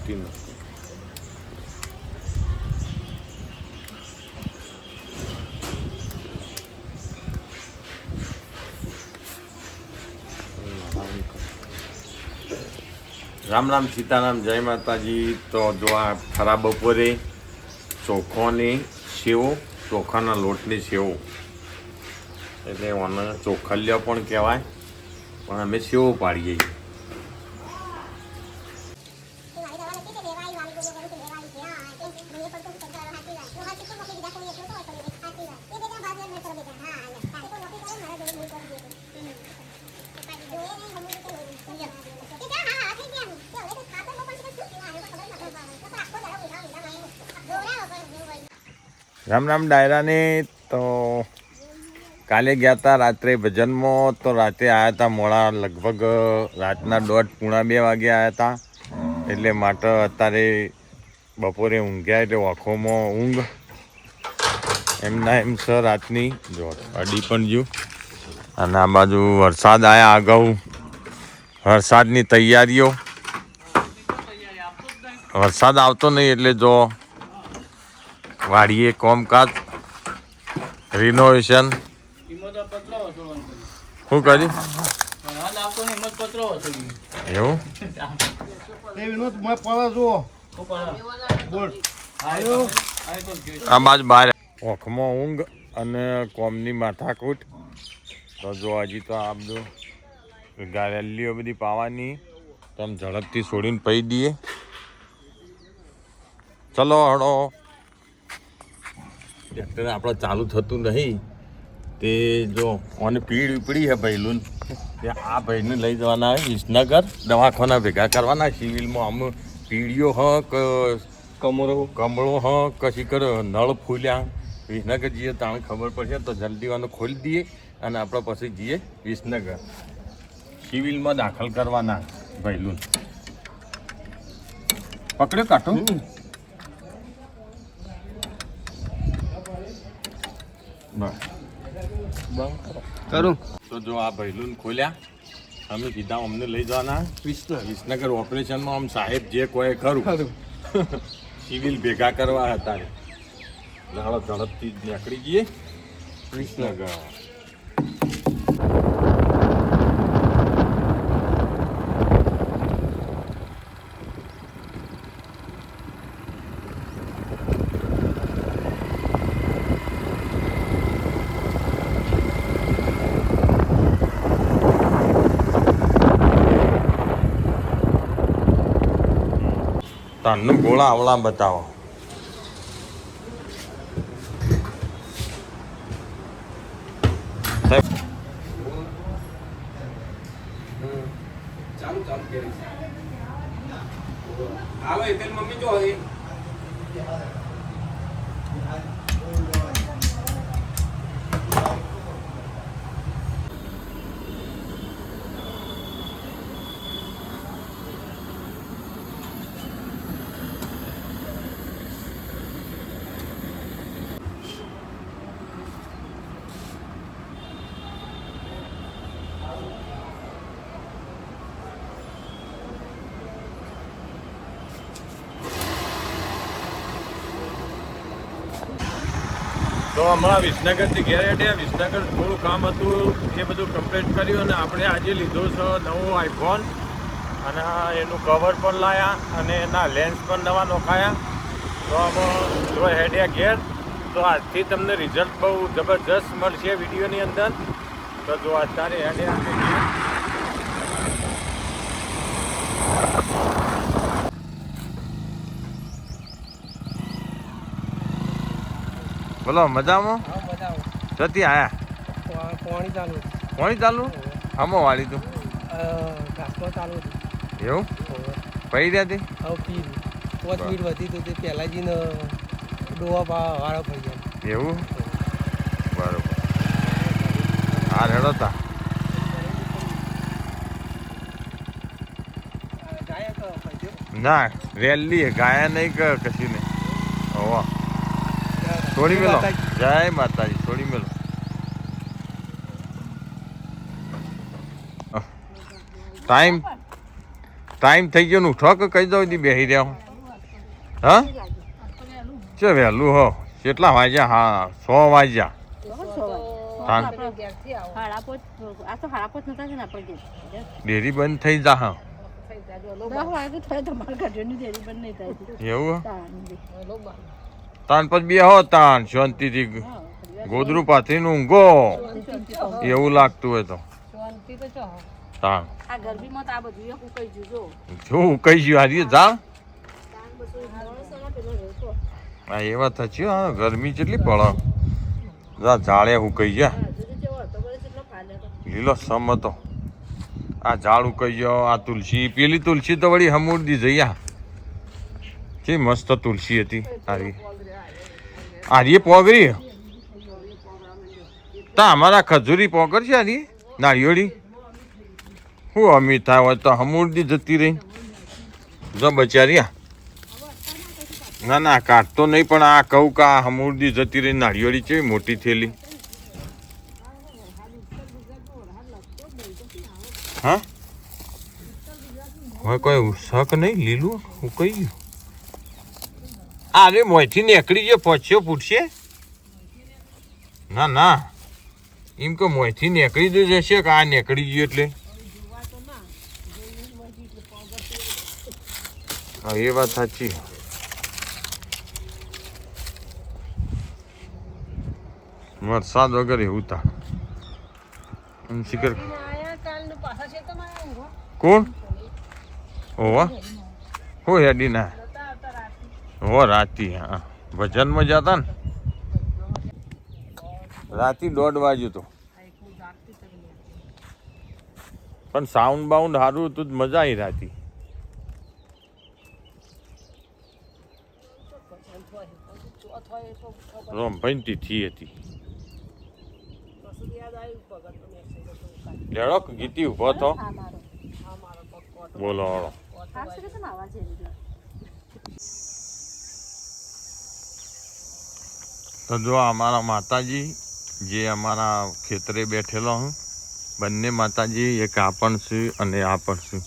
રોટીનું. રામ રામ સીતારામ, જય માતાજી. તો જો આ ખરા બપોરે ચોખાની સેવ, ચોખાના લોટની સેવ એટલે ઓને ચોખલિયા પણ કહેવાય, પણ અમે સેવ પાડીએ છીએ. રામ રામ ડાયરાને. તો કાલે ગયા હતા રાત્રે ભજનમાં, તો રાતે આવ્યા હતા મોડા, લગભગ રાતના 1:30-2 વાગે આવ્યા હતા. એટલે માટે અત્યારે બપોરે ઊંઘ્યા એટલે આંખોમાં ઊંઘ એમના એમ છે રાતની. જો અડી પણ ગયું. અને આ બાજુ વરસાદ આવ્યા, અગાઉ વરસાદની તૈયારીઓ. વરસાદ આવતો નહીં એટલે જો વાડીએ કોમકાજ રિનોવેશન શું કર્યું એવું. આ બાજુ બહાર ઓખમાં ઊંઘ અને કોમની માથાકૂટ. તો જો હજી તો આ બધું ગારેલીઓ બધી પાવાની, તો આમ ઝડપથી છોડીને પહી દઈએ. ચલો હળો. ટ્રેક્ટર આપણે ચાલુ થતું નહીં તે જો અને પીળ ઉપડી છે ભાઈલું. આ ભાઈને લઈ જવાના વિસનગર દવાખાના ભેગા કરવાના. સિવિલમાં આમ પીળીઓ હ કમળો હ કશી કર નળ ફૂલ્યા. વિસનગર જઈએ તાણે ખબર પડશે. તો જલ્દી આને ખોલી દઈએ અને આપણે પછી જઈએ વિસનગર સિવિલમાં દાખલ કરવાના ભાઈલું. પકડ્યો કાઢો. કરું તો જો આ ભાઈલું ખોલ્યા. અમે સીધા અમને લઈ જવાના વિસનગર ઓપરેશનમાં. આમ સાહેબ જે કોઈ ખરું સિવિલ ભેગા કરવા હતા. ઝડપથી નીકળી જઈએ વિસનગર. તાનનું ગોળા આવળા બતાવો. ચાલુ ચાલુ કરી હાલો એ તેલ મમ્મી જો હે. તો હમણાં વિસનગરથી ઘેર હેઠ્યા. વિસનગર થોડું કામ હતું એ બધું કમ્પ્લીટ કર્યું અને આપણે આજે લીધો છે નવો આઈફોન. અને એનું કવર પણ લાવ્યા અને એના લેન્સ પણ નવા નોખાયા. તો અમે જો હેડ્યા ઘેર. તો આજથી તમને રિઝલ્ટ બહુ જબરજસ્ત મળશે વિડીયોની અંદર. તો જો અત્યારે હેડ્યા ઘેર. બોલો મજામાં? જતી આયા પાણી ચાલુ આમાં વાળી તું એવું પડી રહ્યા હતી. 5 મિનિટ વધી તો તે પહેલાં જઈને ડોવા વાળો પડી જાય એવું. બરોબર. હા રેડો તા. ના રેલી ગાયા નહીં કે કશી નહીં. હોવા છોડી મેલો. જય માતાજી. છોડી મેલો. ટાઈમ ટાઈમ થઈ ગયો ને ઉઠો કે કહી દઉં દી બેસી રહ્યા હા છે વહેલું હો કેટલા વાગ્યા હા 100 વાગ્યા ડેરી બંધ થઈ જા હા એવું તાન પછી બે હો તાન શાંતિથી ગોદરું પાથરીને ઊંઘો એવું લાગતું હોય તો તાન શું ઉકાઈ ગયું હારી જા હા એ વાત સાચી હા ગરમી કેટલી પડે જા ઝાડે ઉકાઈ ગયા લીલો સમ હતો આ ઝાડ ઉકાઈ ગયો આ તુલસી પેલી તુલસી તો વળી હમુરદી જઈ કે મસ્ત તુલસી હતી હારી આરી પોગરી તા અમારા ખજૂરી પોગર છે આરી નાળિયોળી હું અમિતા હોય તો હમુરદી જતી રહી જો બચારી ના ના કાઢતો નહીં પણ આ કહું કે આ હમુરદી જતી રહી નાળિયોળી છે મોટી થયેલી હા હવે કોઈ શક નહીં લીલું હું કહી ગયું અરે મોંથી નીકળી ગયો પછ્યો પૂછશે ના ના એમ કે મોંથી નીકળી જ જશે કે આ નીકળી ગયું એટલે હા એ વાત સાચી વરસાદ વગર એવું તા શિખર કોણ ઓવા હો હેડી ના હો રાતી હા ભજનમાં જતા ને રાતી 1:30 વાગ્યું તો પણ સાઉન્ડ બાઉન્ડ સારું હતું મજા આવી રાતી રોમભાઈ તિથિ હતી લેડો ગીતી ઉભો તો બોલો તો જો અમારા માતાજી જે અમારા ખેતરે બેઠેલો હું બંને માતાજી એક આ પણ છે અને આ પણ છે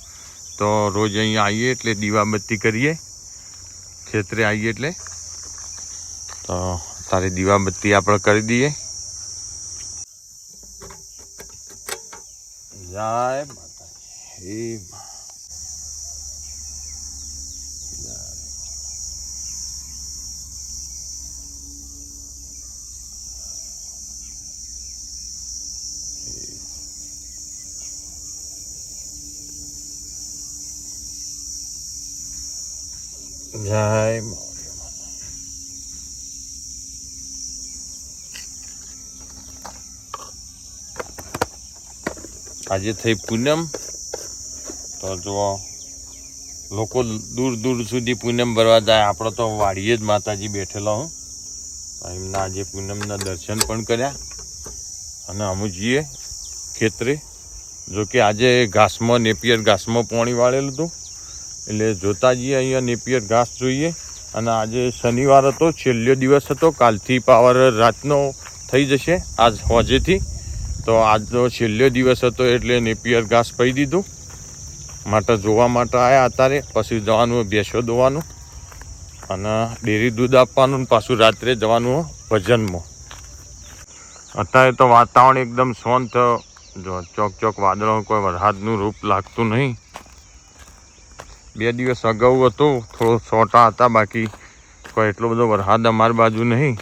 તો રોજ અહીંયા આવીએ એટલે દીવાબત્તી કરીએ ખેતરે આવીએ એટલે તો તારે દીવાબત્તી આપણે કરી દઈએ જય માતાજી જય આજે થઈ પૂનમ તો જો લોકો દૂર દૂર સુધી પૂનમ ભરવા જાય આપણે તો વાડીએ જ માતાજી બેઠેલો હું એમના આજે પૂનમના દર્શન પણ કર્યા અને અમે જઈએ ખેતરે જો કે આજે ઘાસમાં નેપિયર ઘાસમાં પાણી વાળેલું હતું એટલે જોતા જઈએ અહીંયા નેપિયર ઘાસ જોઈએ અને આજે શનિવાર હતો છેલ્લો દિવસ હતો કાલથી પાવર રાતનો થઈ જશે આજ હોજેથી તો આજનો છેલ્લો દિવસ હતો એટલે નેપિયર ઘાસ પહી દીધું માટે જોવા માટે આવ્યા અત્યારે પછી જવાનું ભેંસો દોવાનું અને ડેરી દૂધ આપવાનું પાછું રાત્રે જવાનું ભજનમાં અત્યારે તો વાતાવરણ એકદમ શાંત જો ચોક ચોક વાદળો કોઈ વરસાદનું રૂપ લાગતું નહીં 2 દિવસ અગાઉ હતું થોડો છોટા હતા બાકી કોઈ એટલો બધો વરસાદ અમારી બાજુ નહીં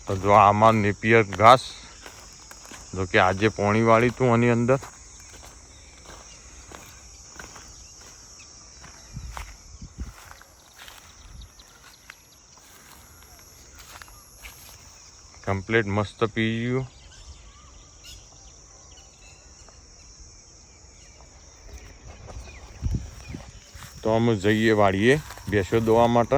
તો જો આમાં નેપિયર ઘાસ જો કે આજે પોણી વાળી તું આની અંદર કમ્પ્લીટ મસ્ત પી ગયું તો અમે જઈએ વાળીએ ભેંસો દોવા માટે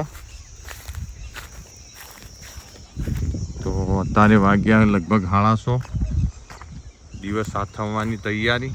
તો અત્યારે વાગ્યા લગભગ 9:30 દિવસ આથમવાની તૈયારી